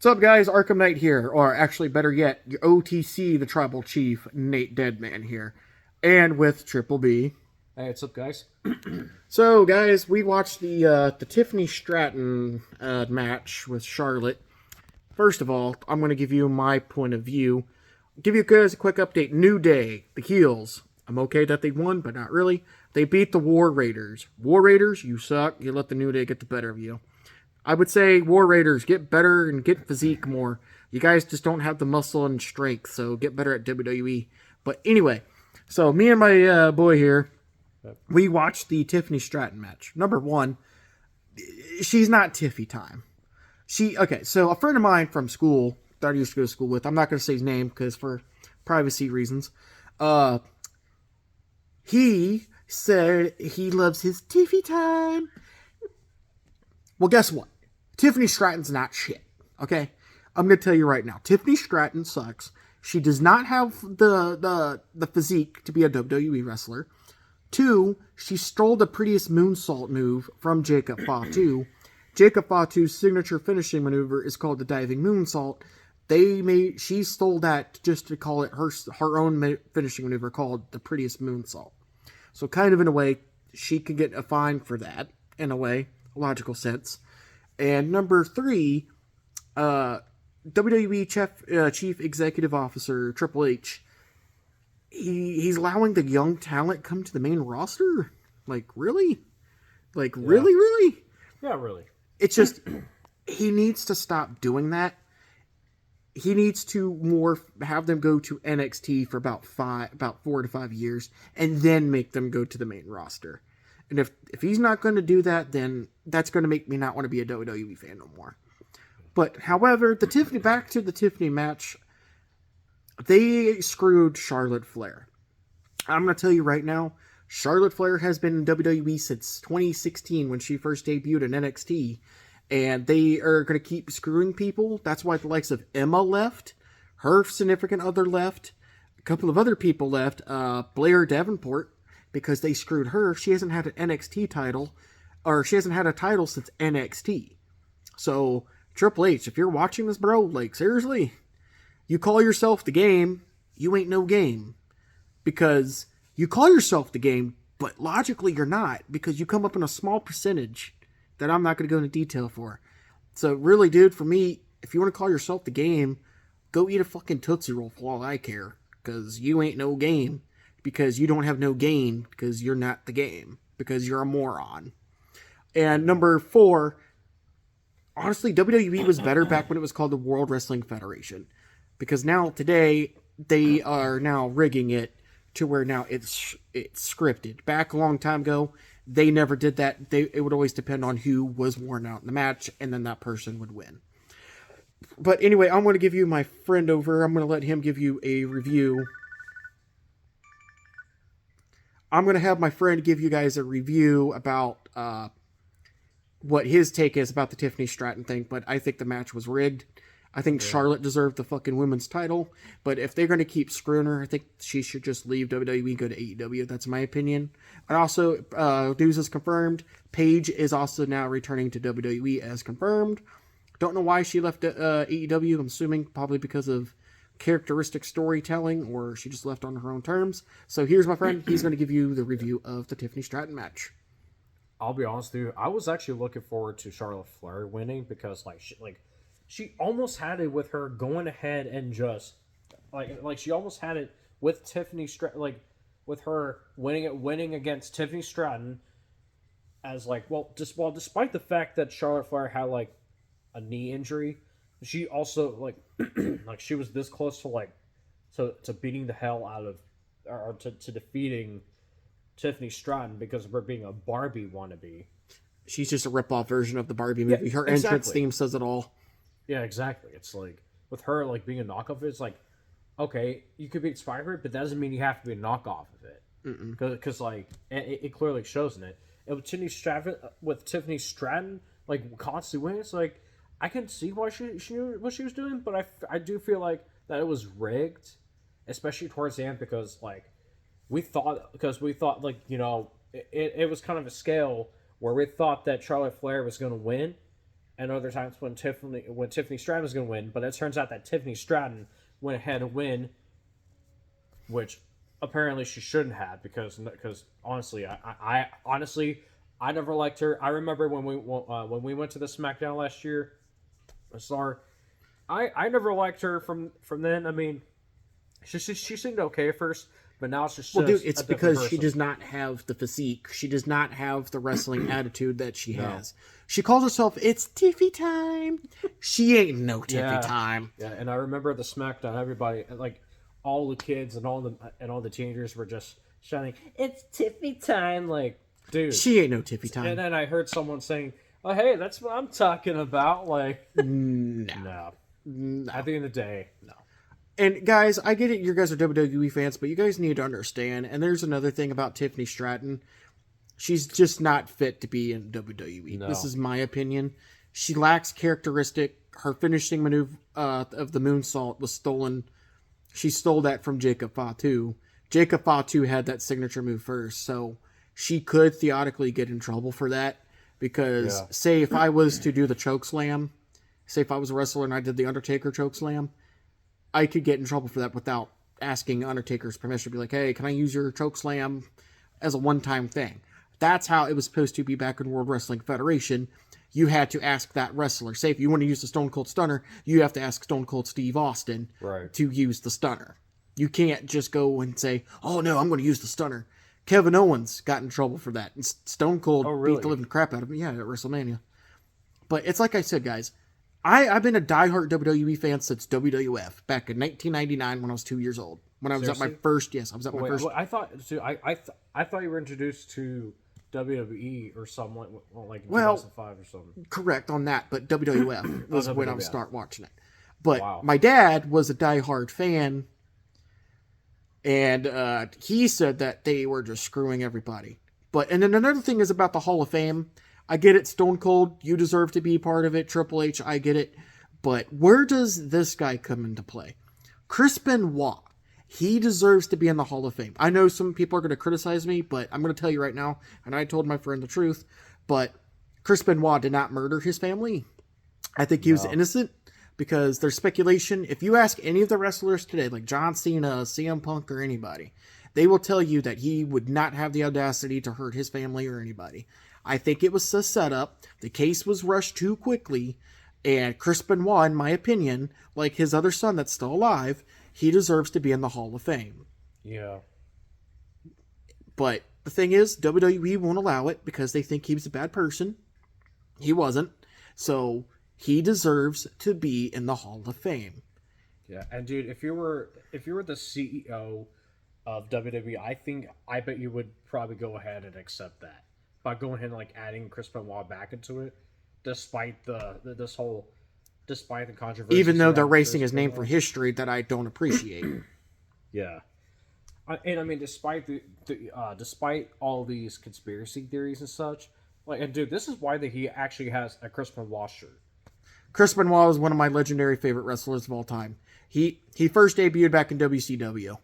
What's up, guys? Arkham Knight here, or actually, better yet, your OTC, the Tribal Chief, Nate Deadman here, and with Triple B. Hey, what's up, guys? So, guys, we watched the Tiffany Stratton match with Charlotte. First of all, I'm going to give you my point of view. Give you guys a quick update. New Day, the heels. I'm okay that they won, but not really. They beat the War Raiders. War Raiders, you suck. You let the New Day get the better of you. I would say War Raiders, get better and get physique more. You guys just don't have the muscle and strength, so get better at WWE. But anyway, so me and my boy here, we watched the Tiffany Stratton match. Number one, she's not Tiffy time. So a friend of mine from school that I used to go to school with, I'm not going to say his name because for privacy reasons, he said he loves his Tiffy time. Well, guess what? Tiffany Stratton's not shit, okay? I'm going to tell you right now. Tiffany Stratton sucks. She does not have the physique to be a WWE wrestler. 2, she stole the prettiest moonsault move from Jacob Fatu. Jacob Fatu's signature finishing maneuver is called the diving moonsault. She stole that just to call it her own finishing maneuver called the prettiest moonsault. So kind of in a way, she could get a fine for that, in a way. Logical sense. And number 3, WWE Chief Executive Officer Triple H, he's allowing the young talent come to the main roster? Like, really? Like, yeah. Really? Yeah, really. It's just, he needs to stop doing that. He needs to more have them go to NXT for about 4 to 5 years, and then make them go to the main roster. And if he's not going to do that, then that's going to make me not want to be a WWE fan no more. But, however, back to the Tiffany match, they screwed Charlotte Flair. I'm going to tell you right now, Charlotte Flair has been in WWE since 2016 when she first debuted in NXT. And they are going to keep screwing people. That's why the likes of Emma left. Her significant other left. A couple of other people left. Blair Davenport. Because they screwed her. She hasn't had an NXT title, or she hasn't had a title since NXT. So, Triple H, if you're watching this, bro, like, seriously, you call yourself the game, you ain't no game. Because you call yourself the game, but logically you're not, because you come up in a small percentage that I'm not going to go into detail for. So, really, dude, for me, if you want to call yourself the game, go eat a fucking Tootsie Roll for all I care. Because you ain't no game. Because you don't have no gain, because you're not the game, because you're a moron. And number 4, honestly, WWE was better back when it was called the World Wrestling Federation. Because now, today, they are now rigging it to where now it's scripted. Back a long time ago, they never did that. It would always depend on who was worn out in the match, and then that person would win. But anyway, I'm going to give you my friend over. I'm going to let him give you a review. I'm going to have my friend give you guys a review about what his take is about the Tiffany Stratton thing, but I think the match was rigged. I think Charlotte deserved the fucking women's title, but if they're going to keep screwing her, I think she should just leave WWE and go to AEW. That's my opinion. And also, news is confirmed. Paige is also now returning to WWE as confirmed. Don't know why she left AEW. I'm assuming probably because of characteristic storytelling, or she just left on her own terms. So here's my friend. He's going to give you the review of the Tiffany Stratton match. I'll be honest with you. I was actually looking forward to Charlotte Flair winning because she almost had it with her going ahead and just like she almost had it with Tiffany Stratton, with her winning against Tiffany Stratton as despite the fact that Charlotte Flair had a knee injury, she also she was this close to beating the hell out of or to defeating Tiffany Stratton because of her being a Barbie wannabe. She's just a rip-off version of the Barbie movie. Yeah, her exactly. Entrance theme says it all. Yeah, exactly. It's with her being a knockoff, it's okay, you could be inspired, but that doesn't mean you have to be a knockoff of it. Because it clearly shows in it. And with Tiffany Stratton constantly winning, it's I can see why she knew what she was doing, but I do feel that it was rigged, especially towards the end because we thought it was kind of a scale where we thought that Charlotte Flair was going to win, and other times when Tiffany Stratton was going to win. But it turns out that Tiffany Stratton went ahead and win, which apparently she shouldn't have because honestly, I honestly I never liked her. I remember when we went to the SmackDown last year. I never liked her from then. I mean, she seemed okay at first, but now it's just Well, dude, a it's different because person. she does not have the physique. She does not have the wrestling attitude that she has. She calls herself, "It's Tiffy time." She ain't no Tiffy time. Yeah, and I remember the SmackDown, everybody like all the kids and all the teenagers were just shouting, "It's Tiffy time!" Like, dude, She ain't no Tiffy time. And then I heard someone saying, "Oh, hey, that's what I'm talking about." Like, No. At the end of the day, no. And guys, I get it. You guys are WWE fans, but you guys need to understand. And there's another thing about Tiffany Stratton. She's just not fit to be in WWE. No. This is my opinion. She lacks characteristic. Her finishing maneuver of the moonsault was stolen. She stole that from Jacob Fatu. Jacob Fatu had that signature move first, so she could theoretically get in trouble for that. Because, say, if I was to do the choke slam, say if I was a wrestler and I did the Undertaker choke slam, I could get in trouble for that without asking Undertaker's permission. Be like, hey, can I use your choke slam as a one-time thing? That's how it was supposed to be back in World Wrestling Federation. You had to ask that wrestler. Say if you want to use the Stone Cold Stunner, you have to ask Stone Cold Steve Austin to use the Stunner. You can't just go and say, oh no, I'm going to use the Stunner. Kevin Owens got in trouble for that. And Stone Cold beat the living crap out of him. Yeah, at WrestleMania. But it's like I said, guys. I've been a diehard WWE fan since WWF back in 1999 when I was 2 years old. When I was Seriously? at my first, yes, I was at my first. I thought, dude, I thought you were introduced to WWE or something like in 2005 or something. Correct on that, but WWF was when I was start watching it. But Wow. my dad was a diehard fan, and he said that they were just screwing everybody. And then another thing is about the Hall of Fame. I get it, Stone Cold, you deserve to be part of it. Triple H, I get it. But where does this guy come into play? Chris Benoit. He deserves to be in the Hall of Fame. I know some people are going to criticize me, but I'm going to tell you right now, and I told my friend the truth, but Chris Benoit did not murder his family. I think he was innocent because there's speculation. If you ask any of the wrestlers today, like John Cena, CM Punk, or anybody, they will tell you that he would not have the audacity to hurt his family or anybody. I think it was a setup. The case was rushed too quickly, and Chris Benoit, in my opinion, like his other son that's still alive, he deserves to be in the Hall of Fame. Yeah. But the thing is, WWE won't allow it because they think he was a bad person. He wasn't. So he deserves to be in the Hall of Fame. Yeah, and dude, if you were the CEO of WWE, I bet you would probably go ahead and accept that by going ahead and like adding Chris Benoit back into it, despite the controversy. Even though they're erasing his name from history that I don't appreciate. Yeah. And I mean, despite despite all these conspiracy theories and such, like, and dude, this is why he actually has a Chris Benoit shirt. Chris Benoit was one of my legendary favorite wrestlers of all time. He first debuted back in WCW,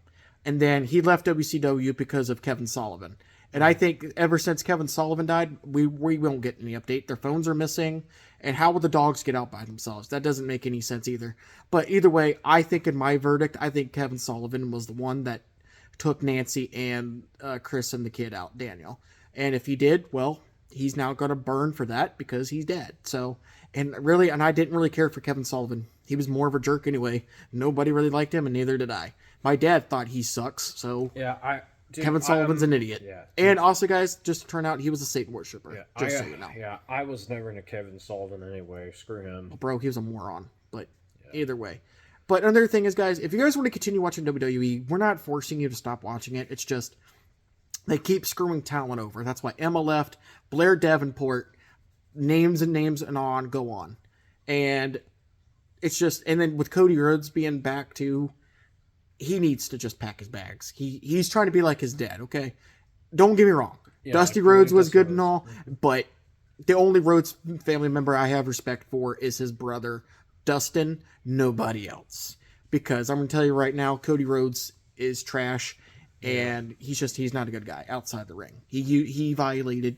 and then he left WCW because of Kevin Sullivan. And I think ever since Kevin Sullivan died, we won't get any update. Their phones are missing. And how will the dogs get out by themselves? That doesn't make any sense either. But either way, I think in my verdict, I think Kevin Sullivan was the one that took Nancy and Chris and the kid out, Daniel. And if he did, well, he's now going to burn for that because he's dead. So, and I didn't really care for Kevin Sullivan. He was more of a jerk anyway. Nobody really liked him, and neither did I. My dad thought he sucks, so... Yeah, Kevin Sullivan's an idiot. Yeah, and also, guys, just to turn out, he was a Satan worshiper. Yeah, just so you know. Yeah, I was never into Kevin Sullivan anyway. Screw him. Bro, he was a moron. But either way. But another thing is, guys, if you guys want to continue watching WWE, we're not forcing you to stop watching it. It's just they keep screwing talent over. That's why Emma left, Blair Davenport, names and on, go on. And it's just, and then with Cody Rhodes being back too, he needs to just pack his bags. He's trying to be like his dad, okay? Don't get me wrong. Yeah, Dusty Rhodes was good and all, but the only Rhodes family member I have respect for is his brother, Dustin. Nobody else. Because I'm going to tell you right now, Cody Rhodes is trash, and he's not a good guy outside the ring. He violated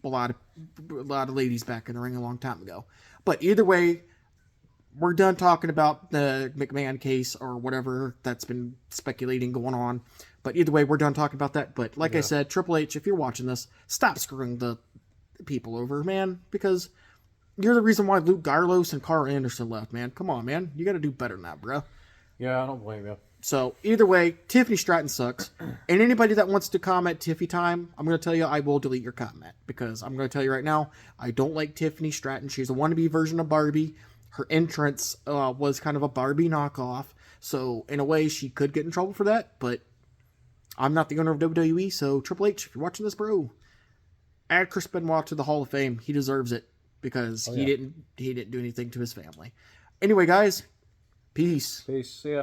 a lot of ladies back in the ring a long time ago. But either way, we're done talking about the McMahon case or whatever that's been speculating going on. But either way, we're done talking about that. But like I said, Triple H, if you're watching this, stop screwing the people over, man, because you're the reason why Luke Garlos and Carl Anderson left, man. Come on, man. You got to do better than that, bro. Yeah, I don't blame you. So either way, Tiffany Stratton sucks. And anybody that wants to comment Tiffy time, I'm going to tell you I will delete your comment. Because I'm going to tell you right now, I don't like Tiffany Stratton. She's a wannabe version of Barbie. Her entrance was kind of a Barbie knockoff. So in a way, she could get in trouble for that. But I'm not the owner of WWE. So Triple H, if you're watching this, bro, add Chris Benoit to the Hall of Fame. He deserves it. Because he didn't do anything to his family. Anyway, guys, peace. Peace. See ya.